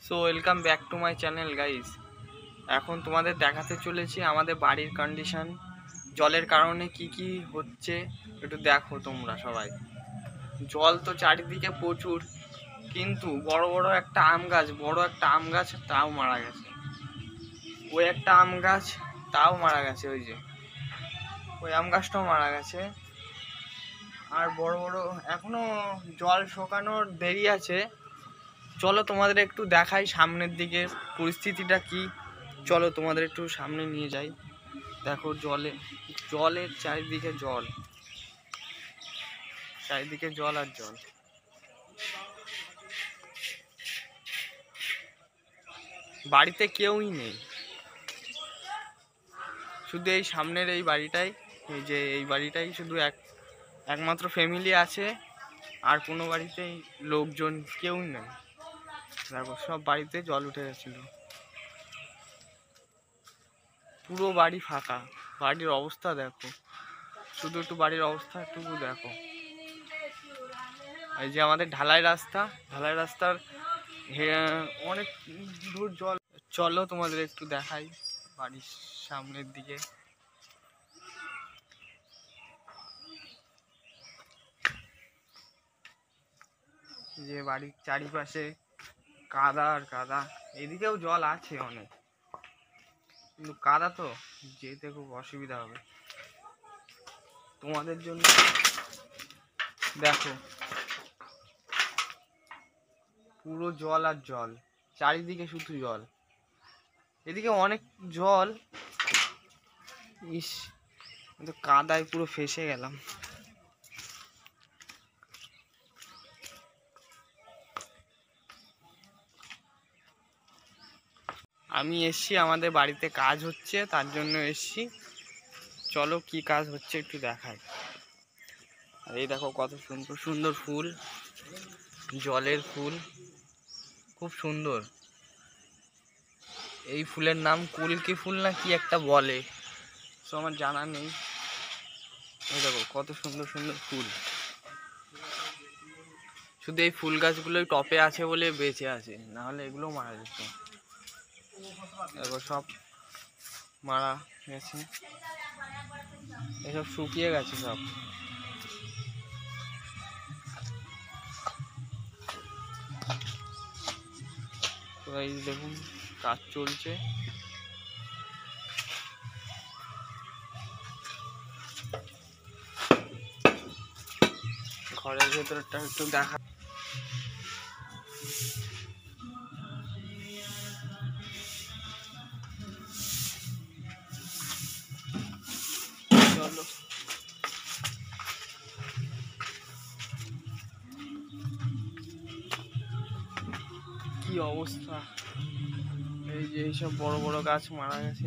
So welcome back to my channel guys. এখন তোমাদের দেখাতে চলেছি আমাদের বাড়ির কন্ডিশন, জলের কারণে কি কি হচ্ছে একটু দেখো তোমরা সবাই। জল তো চারিদিকে প্রচুর, কিন্তু বড় একটা আম গাছ তাও মারা গেছে। ওই একটা আম গাছ তাও মারা গেছে, ওই আম গাছটাও মারা গেছে। আর বড় এখনো জল শুকানোর দেরি আছে। চলো তোমাদের একটু দেখাই সামনের দিকে পরিস্থিতিটা কি। চলো তোমাদের একটু সামনে নিয়ে যাই। দেখো জলের চারিদিকে জল আর জল। বাড়িতে কেউই নেই, শুধু এই সামনের এই বাড়িটাই, এই বাড়িটাই শুধু একমাত্র ফ্যামিলি আছে। আর কোনো বাড়িতেই লোকজন কেউই নেই। দেখো সব বাড়িতে জল উঠে গেছিল, পুরো বাড়ি ফাঁকা। বাড়ির অবস্থা দেখো, শুধু একটু বাড়ির অবস্থা একটু দেখো। এই যে আমাদের ঢালাই রাস্তার অনেক দূর জল। চলো তোমাদের একটু দেখাই বাড়ির সামনের দিকে। যে বাড়ির চারিপাশে কাদা আর কাদা। এদিকেও জল আছে অনেক, কিন্তু কাদা তো যেতে খুব অসুবিধা হবে তোমাদের জন্য। দেখো পুরো জল আর জল, চারিদিকে শুধু জল। এদিকে অনেক জল। ইস, তো কাদায় পুরো ফেসে গেলাম। আমি এসছি, আমাদের বাড়িতে কাজ হচ্ছে, তার জন্য এসছি। চলো কি কাজ হচ্ছে একটু দেখাই। আর এই দেখো কত সুন্দর সুন্দর ফুল, জলের ফুল, খুব সুন্দর। এই ফুলের নাম কুলকি ফুল না কি একটা বলে, তো আমার জানা নেই। এই দেখো কত সুন্দর সুন্দর ফুল। শুধু এই ফুল গাছগুলোই টপে আছে বলে বেঁচে আছে, না হলে এগুলো মারা যেত। দেখো সব মারা গেছে, এসব শুকিয়ে গেছে সব। তো এই দেখুন কাজ চলছে। ঘরের ভেতরটা একটু দেখা। চলো কি অবস্থা, এই যে এইসব বড় গাছ মারা গেছে।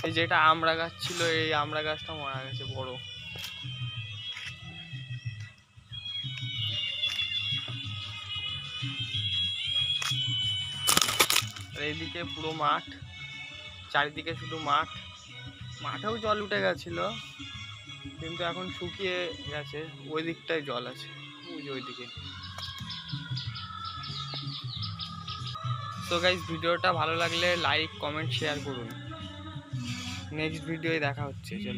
এই যেটা আমড়া গাছ ছিল, এই আমড়া গাছটা মারা গেছে বড়। এইদিকে পুরো মাঠ, চারিদিকে শুধু মাঠেও জল উঠে গেছিল, কিন্তু এখন শুকিয়ে গেছে। ওই দিকটায় জল আছে, ওইদিকে। তো গাইস, ভিডিওটা ভালো লাগলে লাইক কমেন্ট শেয়ার করুন। নেক্সট ভিডিওয় দেখা হচ্ছে, চলো।